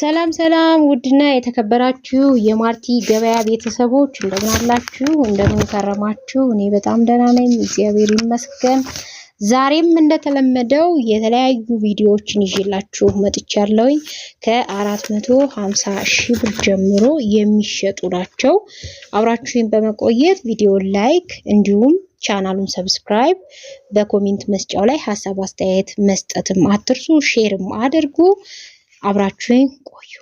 ሰላም ውድና የተከበራችሁ የማርቲ ገበያ ቤተሰቦች እንደምን አላችሁ? እንደምን ከረማችሁ? እኔ በጣም ደህና ነኝ፣ እግዚአብሔር ይመስገን። ዛሬም እንደተለመደው የተለያዩ ቪዲዮዎችን ይዤላችሁ መጥቻለሁ። ከ450 ሺህ ብር ጀምሮ የሚሸጡ ናቸው። አብራችሁን በመቆየት ቪዲዮን ላይክ እንዲሁም ቻናሉን ሰብስክራይብ በኮሜንት መስጫው ላይ ሐሳብ አስተያየት መስጠትም አትርሱ፣ ሼርም አድርጉ። አብራችሁን ቆዩ።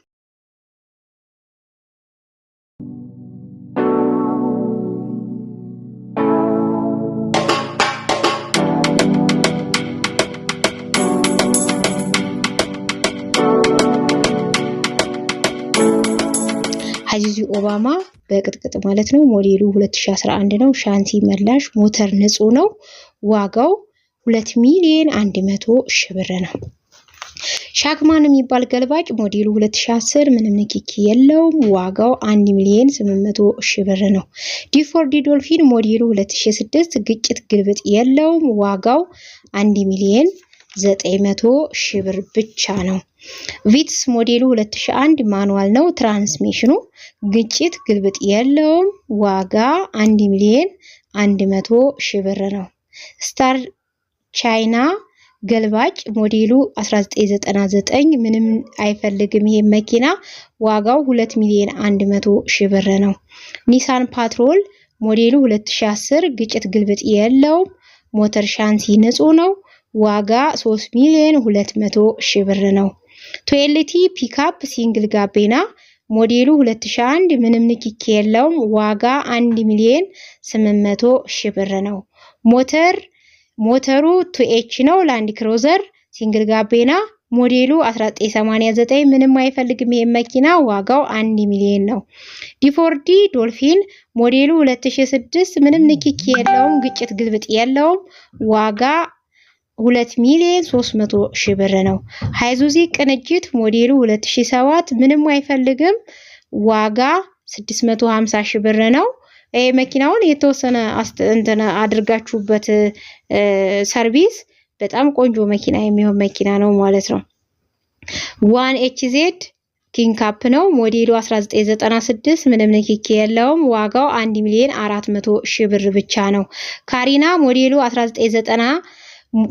አይዙዙ ኦባማ በቅጥቅጥ ማለት ነው። ሞዴሉ 2011 ነው። ሻንቲ መላሽ ሞተር ንጹህ ነው። ዋጋው 2,100,000 ብር ነው። ሻክማን የሚባል ገልባጭ ሞዴሉ 2010 ምንም ንክኪ የለውም። ዋጋው 1,800,000 ብር ነው። ዲፎርዲ ዶልፊን ሞዴሉ 2006 ግጭት ግልብጥ የለውም። ዋጋው 1,900,000 ብር ብቻ ነው። ቪትስ ሞዴሉ 2001 ማኑዋል ነው። ትራንስሚሽኑ ግጭት ግልብጥ የለውም። ዋጋ 1,100,000 ብር ነው። ስታር ቻይና ገልባጭ ሞዴሉ 1999 ምንም አይፈልግም ይሄ መኪና። ዋጋው 2,100,000 ብር ነው። ኒሳን ፓትሮል ሞዴሉ 2010 ግጭት ግልብጥ የለውም። ሞተር ሻንሲ ንጹህ ነው። ዋጋ 3,200,000 ብር ነው። ቶዮቲ ፒካፕ ሲንግል ጋቤና ሞዴሉ 2001 ምንም ንክኪ የለውም። ዋጋ 1,800,000 ብር ነው። ሞተሩ 2H ነው። ላንድ ክሩዘር ሲንግል ጋቤና ሞዴሉ 1989 ምንም አይፈልግም ይሄ መኪና። ዋጋው 1,000,000 ነው። ዲፎርዲ ዶልፊን ሞዴሉ 2006 ምንም ንክኪ የለውም። ግጭት ግልብጥ የለውም። ዋጋ 2,300,000 ብር ነው። አይዙዚ ቅንጅት ሞዴሉ 2007 ምንም አይፈልግም። ዋጋ 650,000 ብር ነው። ይሄ መኪናውን የተወሰነ አድርጋችሁበት ሰርቪስ በጣም ቆንጆ መኪና የሚሆን መኪና ነው ማለት ነው። 1HZ ኪንግ ካፕ ነው። ሞዴሉ 1996 ምንም ንክኪ የለውም። ዋጋው 1,400,000 ብር ብቻ ነው። ካሪና ሞዴሉ 1990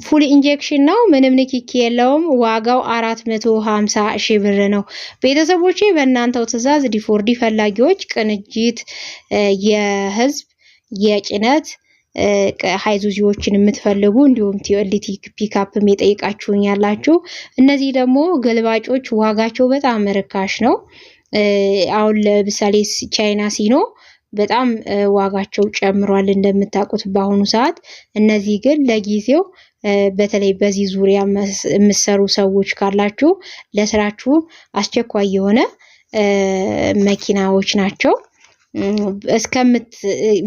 ፉል ኢንጀክሽን ነው። ምንም ንክኪ የለውም። ዋጋው 450,000 ብር ነው። ቤተሰቦቼ በእናንተው ትዕዛዝ ዲፎርዲ ፈላጊዎች ቅንጅት የህዝብ የጭነት ሃይዙዚዎችን የምትፈልጉ እንዲሁም ቲዮቲ ፒካፕም የጠይቃችሁኝ ያላችሁ እነዚህ ደግሞ ገልባጮች ዋጋቸው በጣም ርካሽ ነው። አሁን ለምሳሌ ቻይና ሲኖ በጣም ዋጋቸው ጨምሯል እንደምታውቁት በአሁኑ ሰዓት። እነዚህ ግን ለጊዜው በተለይ በዚህ ዙሪያ የምትሰሩ ሰዎች ካላችሁ ለስራችሁ አስቸኳይ የሆነ መኪናዎች ናቸው።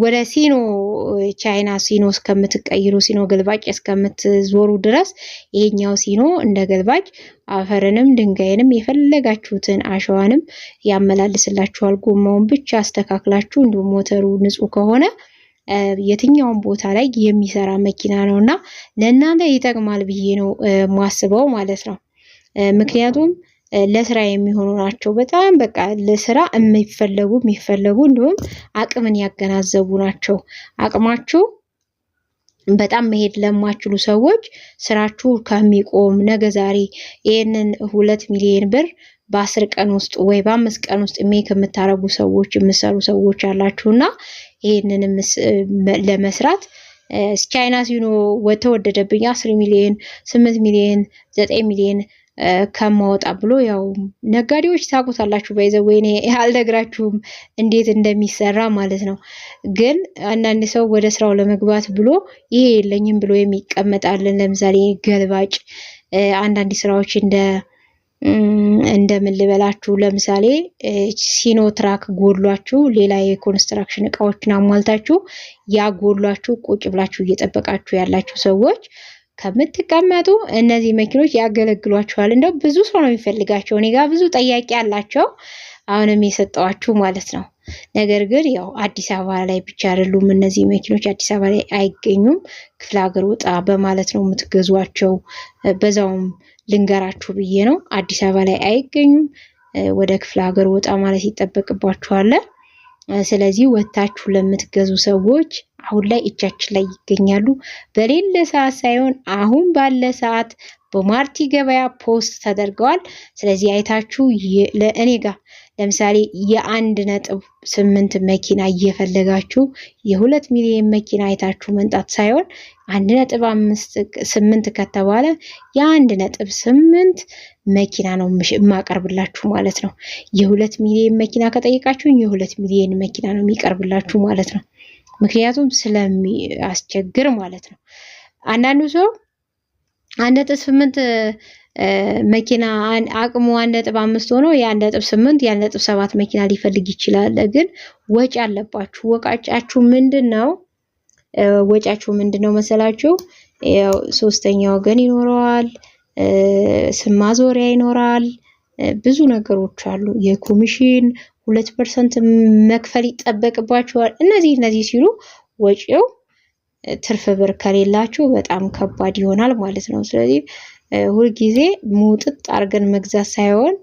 ወደ ሲኖ ቻይና ሲኖ እስከምትቀይሩ ሲኖ ገልባጭ እስከምትዞሩ ድረስ ይሄኛው ሲኖ እንደ ገልባጭ አፈርንም ድንጋይንም የፈለጋችሁትን አሸዋንም ያመላልስላችኋል። ጎማውን ብቻ አስተካክላችሁ እንዲሁም ሞተሩ ንጹህ ከሆነ የትኛውን ቦታ ላይ የሚሰራ መኪና ነውና ለእናንተ ይጠቅማል ብዬ ነው ማስበው ማለት ነው። ምክንያቱም ለስራ የሚሆኑ ናቸው። በጣም በቃ ለስራ የሚፈለጉ እንዲሁም አቅምን ያገናዘቡ ናቸው። አቅማችሁ በጣም መሄድ ለማችሉ ሰዎች ስራችሁ ከሚቆም ነገ ዛሬ ይሄንን 2,000,000 ብር በ10 ቀን ውስጥ ወይ በ5 ቀን ውስጥ ሜክ የምታረጉ ሰዎች የምሰሩ ሰዎች አላችሁና ይሄንን ለመስራት ቻይና ሲኖ ተወደደብኝ 10 ሚሊዮን 8 ሚሊዮን 9 ሚሊዮን ከማወጣ ብሎ ያው ነጋዴዎች ታውቁታላችሁ። ባይዘው እኔ አልነግራችሁም እንዴት እንደሚሰራ ማለት ነው። ግን አንዳንድ ሰው ወደ ስራው ለመግባት ብሎ ይሄ የለኝም ብሎ የሚቀመጣልን ለምሳሌ ገልባጭ አንዳንድ ስራዎች እንደምን ልበላችሁ ለምሳሌ ሲኖ ትራክ ጎድሏችሁ ሌላ የኮንስትራክሽን እቃዎችን አሟልታችሁ ያጎድሏችሁ ቁጭ ብላችሁ እየጠበቃችሁ ያላችሁ ሰዎች ከምትቀመጡ እነዚህ መኪኖች ያገለግሏችኋል። እንደው ብዙ ሰው ነው የሚፈልጋቸው። እኔ ጋር ብዙ ጥያቄ አላቸው አሁንም የሰጠዋችሁ ማለት ነው። ነገር ግን ያው አዲስ አበባ ላይ ብቻ አይደሉም እነዚህ መኪኖች፣ አዲስ አበባ ላይ አይገኙም። ክፍለ ሀገር ወጣ በማለት ነው የምትገዟቸው። በዛውም ልንገራችሁ ብዬ ነው። አዲስ አበባ ላይ አይገኙም። ወደ ክፍለ ሀገር ወጣ ማለት ይጠበቅባችኋል። ስለዚህ ወታችሁ ለምትገዙ ሰዎች አሁን ላይ እጃችን ላይ ይገኛሉ። በሌለ ሰዓት ሳይሆን አሁን ባለ ሰዓት በማርቲ ገበያ ፖስት ተደርገዋል። ስለዚህ አይታችሁ ለእኔ ጋር ለምሳሌ የ1.8 መኪና እየፈለጋችሁ የ2 ሚሊዮን መኪና አይታችሁ መንጣት ሳይሆን 1.8 ከተባለ የ1.8 መኪና ነው የማቀርብላችሁ ማለት ነው። የ2 ሚሊዮን መኪና ከጠየቃችሁ የ2 ሚሊዮን መኪና ነው የሚቀርብላችሁ ማለት ነው። ምክንያቱም ስለሚያስቸግር ማለት ነው። አንዳንዱ ሰው 1.8 መኪና አቅሙ 1.5 ሆኖ የ1.8 የ1.7 መኪና ሊፈልግ ይችላል። ግን ወጪ አለባችሁ። ወጪያችሁ ምንድነው? ወጪያችሁ ምንድነው መሰላችሁ? ያው ሶስተኛ ወገን ይኖራል፣ ስም ማዞሪያ ይኖራል፣ ብዙ ነገሮች አሉ። የኮሚሽን 2% መክፈል ይጠበቅባችኋል። እነዚህ ሲሉ ወጪው ትርፍ ብር ከሌላችሁ በጣም ከባድ ይሆናል ማለት ነው። ስለዚህ ሁልጊዜ ሙጥጥ አርገን መግዛት ሳይሆን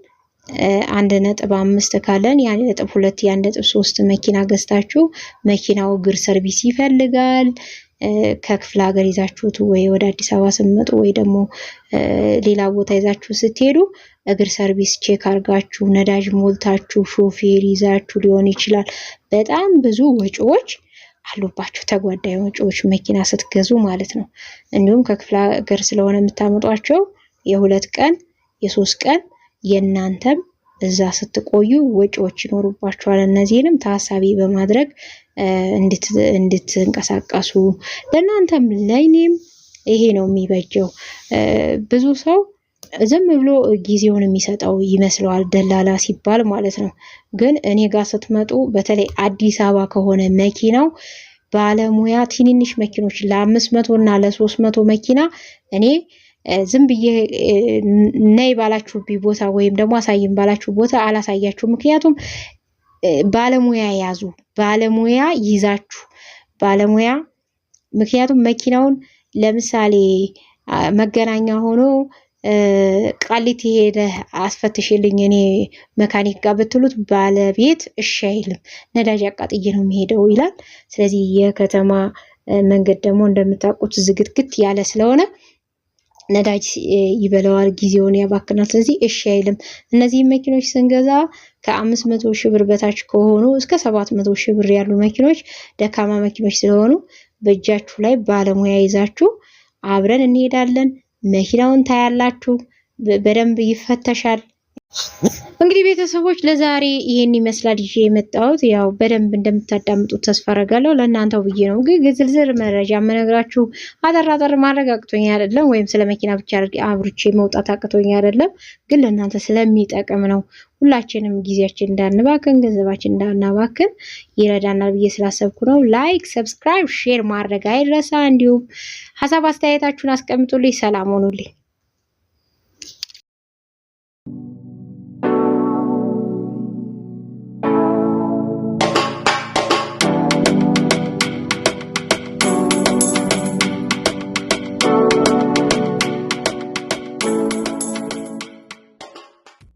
1.5 ካለን የ1.2 የ1.3 መኪና ገዝታችሁ መኪናው እግር ሰርቪስ ይፈልጋል። ከክፍለ ሀገር ይዛችሁት ወይ ወደ አዲስ አበባ ስትመጡ ወይ ደግሞ ሌላ ቦታ ይዛችሁ ስትሄዱ እግር ሰርቪስ ቼክ አርጋችሁ ነዳጅ ሞልታችሁ ሾፌር ይዛችሁ ሊሆን ይችላል። በጣም ብዙ ወጪዎች አሉባችሁ፣ ተጓዳኝ ወጪዎች መኪና ስትገዙ ማለት ነው። እንዲሁም ከክፍለ ሀገር ስለሆነ የምታመጧቸው የ2 ቀን የ3 ቀን የእናንተም እዛ ስትቆዩ ወጪዎች ይኖሩባችኋል። እነዚህንም ታሳቢ በማድረግ እንድትንቀሳቀሱ ለእናንተም ለእኔም ይሄ ነው የሚበጀው። ብዙ ሰው ዝም ብሎ ጊዜውን የሚሰጠው ይመስለዋል ደላላ ሲባል ማለት ነው። ግን እኔ ጋር ስትመጡ በተለይ አዲስ አበባ ከሆነ መኪናው ባለሙያ ትንንሽ መኪኖች ለ500 እና ለ300 መኪና እኔ ዝም ብዬ ነይ ባላችሁብኝ ቦታ ወይም ደግሞ አሳይም ባላችሁ ቦታ አላሳያችሁ። ምክንያቱም ባለሙያ ያዙ፣ ባለሙያ ይዛችሁ ባለሙያ ምክንያቱም መኪናውን ለምሳሌ መገናኛ ሆኖ ቃሊቲ ሄደ አስፈትሽልኝ እኔ መካኒክ ጋር ብትሉት ባለቤት እሺ አይልም። ነዳጅ አቃጥዬ ነው የሚሄደው ይላል። ስለዚህ የከተማ መንገድ ደግሞ እንደምታውቁት ዝግትግት ያለ ስለሆነ ነዳጅ ይበላዋል፣ ጊዜውን ያባክናል። ስለዚህ እሺ አይልም። እነዚህ መኪኖች ስንገዛ ከ500 ሺህ ብር በታች ከሆኑ እስከ 700 ሺህ ብር ያሉ መኪኖች ደካማ መኪኖች ስለሆኑ በእጃችሁ ላይ ባለሙያ ይዛችሁ አብረን እንሄዳለን። መኪናውን ታያላችሁ፣ በደንብ ይፈተሻል። እንግዲህ ቤተሰቦች ለዛሬ ይሄን ይመስላል ይዤ የመጣሁት። ያው በደንብ እንደምታዳምጡት ተስፋ አደርጋለሁ። ለእናንተው ብዬ ነው ግን ዝርዝር መረጃ መነግራችሁ አጠር ማድረግ አቅቶኝ አይደለም፣ ወይም ስለ መኪና ብቻ አብርቼ መውጣት አቅቶኝ አይደለም፣ ግን ለእናንተ ስለሚጠቅም ነው። ሁላችንም ጊዜያችን እንዳንባክን ገንዘባችን እንዳናባክን ይረዳናል ብዬ ስላሰብኩ ነው። ላይክ፣ ሰብስክራይብ፣ ሼር ማድረግ አይረሳ። እንዲሁም ሀሳብ አስተያየታችሁን አስቀምጡልኝ። ሰላም ሆኑልኝ።